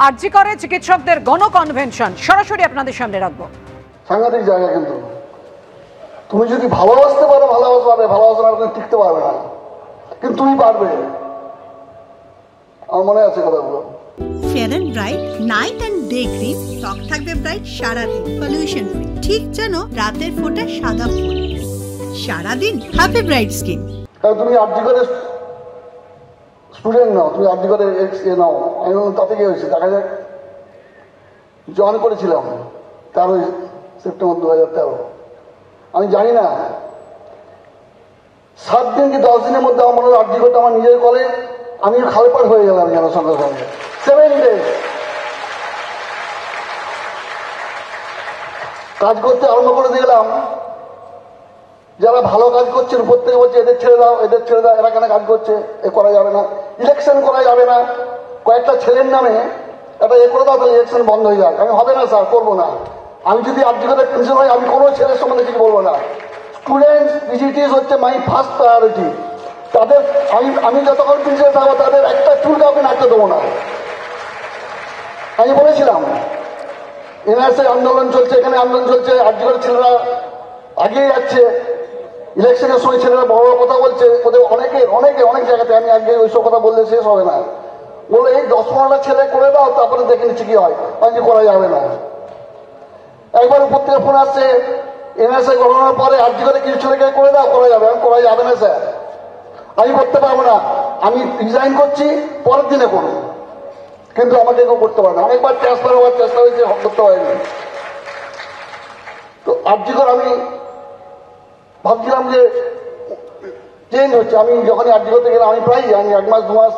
আরজি করে চিকিৎসকদের গণকনভেনশন সরাসরি আপনাদের সামনে রাখবো। সাংঘাতিক জায়গা, কিন্তু তুমি যদি ভালোবাসতে পারো ভালোবাসা না টিকতে পারবে না, কিন্তু তুমি পারবে। আমার মনে আছে কথাগুলো। Fair and bright night and day cream, ত্বক থাকবে ব্রাইট সারাদিন, পলিউশন ফ্রি, ঠিক যেন রাতের ফোঁটা সাদা ফুল। সারাদিন হ্যাপি ব্রাইট স্কিন। তুমি আরজি করে স্টুডেন্ট নাও, তুমি আরজি করে নাও, আমি তাতে কি হয়েছে দেখা যাক। জয়েন করেছিলাম 13 সেপ্টেম্বর 2013। আমি জানি না 7 দিন কি 10 দিনের মধ্যে আমার মনে হয় আরজি করতে আমার নিজের কলে আমি খালপাড় হয়ে গেলাম যেন সঙ্গে সঙ্গে। 7 days কাজ করতে আরম্ভ করে দিলাম। যারা ভালো কাজ করছেন প্রত্যেকে বলছে এদের ছেড়ে দাও, এদের ছেড়ে দাও, এরা কেন কাজ করছে, এ করা যাবে না, ইলেকশন করা যাবে না। কয়েকটা ছেলের নামে একটা এ করে দাও, তাহলে ইলেকশন বন্ধ হয়ে যাক। আমি হবে না স্যার, করবো না। আমি যদি আরজি করে প্রিন্সিপাল হয় আমি কোনো ছেলের সম্বন্ধে কিছু বলবো না। স্টুডেন্টস পিজিটিস হচ্ছে মাই ফার্স্ট প্রায়োরিটি। তাদের আমি যতক্ষণ প্রিন্সিপাল থাকবো তাদের একটা চুল কাউকে নাচতে দেবো না। আমি বলেছিলাম এনআরসি আন্দোলন চলছে, এখানে আন্দোলন চলছে, আরজি করে ছেলেরা আগিয়ে যাচ্ছে, ইলেকশনের সময় ছেলেরা বড় বড় কথা বলছে, ওদের অনেক জায়গাতে। আমি আগে ওইসব কথা বললে শেষ হবে না। বলে এই 10-15টা ছেলে করে দাও, তারপরে দেখে নিচ্ছি কি হয়। যে করা যাবে না। একবার উপর থেকে ফোন আসছে এনআরসি গঠনের পরে আরজি করে কিছু ছেলেকে করে দাও, করা যাবে। আমি করা যাবে না স্যার, আমি করতে পারবো না, আমি রিজাইন করছি, পরের দিনে করবো। কিন্তু আমাকে কেউ করতে পারে না। অনেকবার ট্রান্সফার হওয়ার চেষ্টা হয়েছে, করতে পারিনি। তো আরজি করে আমি ভাবছিলাম যে চেঞ্জ হচ্ছে। আমি যখনই আরজি করতে গেলাম, আমি প্রায় জানি 1 মাস 2 মাস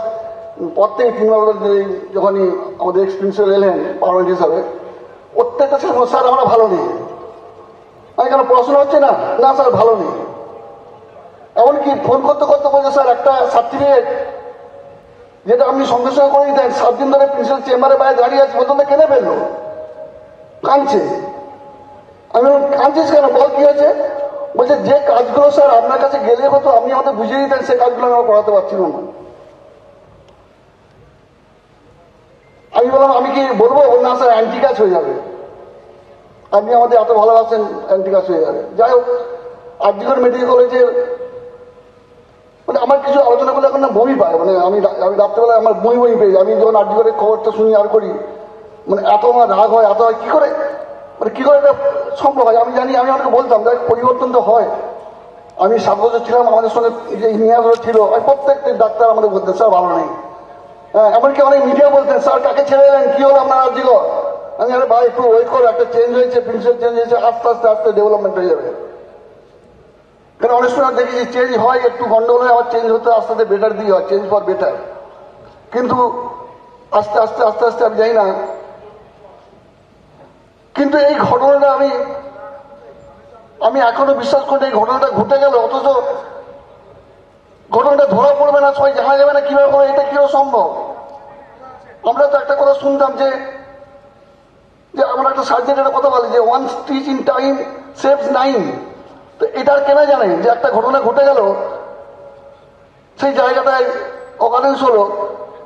পর থেকে 3 মাস যখনই আমাদের এক্সপিরিয়েন্স এলেন পার্মানেন্ট হিসাবে, প্রত্যেকটা স্যার আমরা ভালো নেই। আমি কেন পড়াশোনা হচ্ছে না, না স্যার ভালো নেই। এমনকি ফোন করতে করতে বলছে স্যার একটা সার্টিফিকেট যেটা আপনি সঙ্গে সঙ্গে করে দিতেন, 7 দিন ধরে প্রিন্সিপাল চেম্বারে বাইরে দাঁড়িয়ে আছে, বলতে কেনে ফেললো, কাঁদছে। আমি বললাম কাঁদছিস কেন, বল কি হয়েছে? বলছে যে কাজগুলো স্যার আপনার কাছে গেলে হতো, আপনি আমাদের বুঝিয়ে দিতেন, সে কাজগুলো আমরা করাতে পারছিলাম না। আমি বললাম আমি কি বলবো, না স্যার অ্যান্টি কাজ হয়ে যাবে, আপনি আমাদের এত ভালোবাসেন, অ্যান্টি কাজ হয়ে যাবে। যাই হোক, আরজি করে মেডিকেল কলেজে মানে আমার কিছু আলোচনা করলে এখন না বমি পায়। মানে আমি রাত্রেবেলায় আমার বমি পেয়ে যাই। আমি যখন আরজি করে খবরটা শুনি আর করি, মানে এত আমার রাগ হয়, এত হয়, কি করে এটা সম্ভব হয় আমি জানি। আমি আমাকে বলতাম দেখ পরিবর্তন তো হয়। আমি 7 বছর ছিলাম, আমাদের সঙ্গে যে ইঞ্জিনিয়াররা ছিল, প্রত্যেকটা ডাক্তার আমাদের বলতেন স্যার ভালো নেই। হ্যাঁ, এমনকি অনেক মিডিয়া বলতেন স্যার কাকে ছেড়ে এলেন, কি হলো আপনার আরজি কর। আমি আরে ভাই একটু ওয়েট করো, একটা চেঞ্জ হয়েছে, প্রিন্সিপাল চেঞ্জ হয়েছে, আস্তে আস্তে ডেভেলপমেন্ট হয়ে যাবে। কারণ অনেক সময় দেখি যে চেঞ্জ হয়, একটু গন্ডগোল হয়, আবার চেঞ্জ হতে আস্তে আস্তে বেটার দিয়ে হয়, চেঞ্জ ফর বেটার। কিন্তু আস্তে আস্তে আমি যাই না। কিন্তু এই ঘটনাটা আমি এখনো বিশ্বাস করি এই ঘটনাটা ঘটে গেল, অথচ ঘটনাটা ধরা পড়বে না, সবাই জানা যাবে না কিভাবে করে, এটা কিভাবে সম্ভব। আমরা তো একটা কথা শুনতাম যে আমরা একটা সার্জেন্টের কথা বলি যে 1 stitch in time saves 9। তো এটার কেনা জানে যে একটা ঘটনা ঘটে গেল, সেই জায়গাটায় অকারেন্স হলো,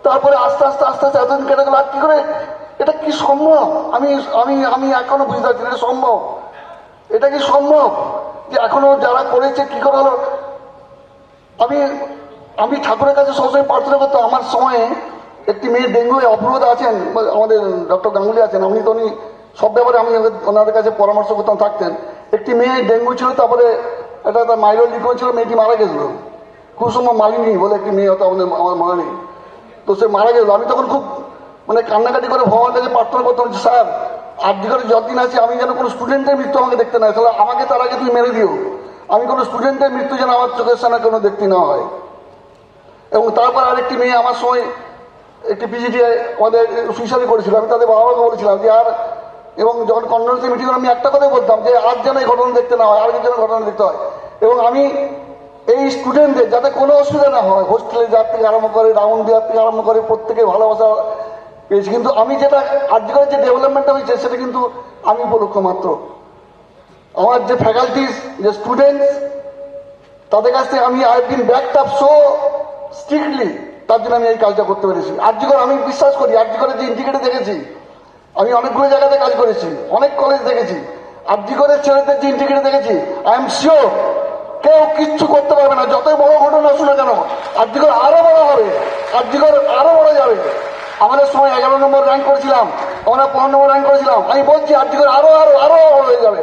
তারপরে আস্তে আস্তে এতদিন কেটে গেল, আর কি করে এটা কি সম্ভব? আমি এখনো বুঝতে পারছি এটা সম্ভব। এটা কি সম্ভব যে এখনো যারা করেছে কি করে হলো? আমি ঠাকুরের কাছে সবসময় প্রার্থনা করতাম। আমার সময়ে একটি মেয়ে ডেঙ্গু, অপূর্বতা আছেন, আমাদের ডক্টর গাঙ্গুলি আছেন, উনি সব ব্যাপারে আমি ওনাদের কাছে পরামর্শ করতাম থাকতেন। একটি মেয়ে ডেঙ্গু ছিল, তারপরে একটা মাইলর লিকুইড ছিল, মেয়েটি মারা গেছিল। কুসুম মালিনী বলে একটি মেয়ে হতো, আমার মনে নেই। তো সে মারা গেল। আমি তখন খুব মানে কান্নাকাটি করে ভগবানের কাছে প্রার্থনা করতাম যে স্যার আরজি করে যতদিন আছি আমি যেন কোনো স্টুডেন্টের মৃত্যু আমাকে দেখতে না হয়, তাহলে আমাকে তার আগে তুমি মেরে দিও, আমি কোনো স্টুডেন্টের মৃত্যু যেন আমার চোখের সামনে কোনো দেখতে না হয়। এবং তারপর আরেকটি মেয়ে আমার সময় একটি পিজিটি আমাদের সুইসাইড করেছিল। আমি তাদের বাবা মাকে বলেছিলাম যে আর, এবং যখন কনফারেন্সে মিটিং আমি একটা কথাই বলতাম যে আর যেন এই ঘটনা দেখতে না হয়, আর যেন ঘটনা দেখতে হয়। এবং আমি এই স্টুডেন্টদের যাতে কোনো অসুবিধা না হয়, হোস্টেলে যাওয়ার থেকে আরম্ভ করে, রাউন্ড দেওয়ার থেকে আরম্ভ করে, প্রত্যেকে ভালোবাসা পেয়েছি। কিন্তু আমি যেটা আরজি করে যে ডেভেলপমেন্টটা হয়েছে সেটা কিন্তু আমি উপলক্ষ মাত্র। আমার যে ফ্যাকাল্টিস, যে স্টুডেন্টস, তাদের কাছ থেকে আমি I been backed up so strictly, তার জন্য আমি এই কাজটা করতে পেরেছি। আরজি করে আমি বিশ্বাস করি আরজি করে যে ইন্ডিকেটর দেখেছি দেখেছি, আমি অনেকগুলো জায়গাতে কাজ করেছি, অনেক কলেজ দেখেছি, আরজিকরের ছেলেদের যে ইন্টিগ্রিটি দেখেছি, আই এম শিওর কেউ কিচ্ছু করতে পারবে না। যতই বড় ঘটনা শুনে কেন, আরজিকর আরো বড় হবে, আরজিকর আরো বড় যাবে। আমাদের সময় 11 নম্বর র্যাঙ্ক করেছিলাম, আমরা 15 নম্বর র্যাঙ্ক করেছিলাম। আমি বলছি আরজিকর আরো আরো আরো বড় হয়ে যাবে।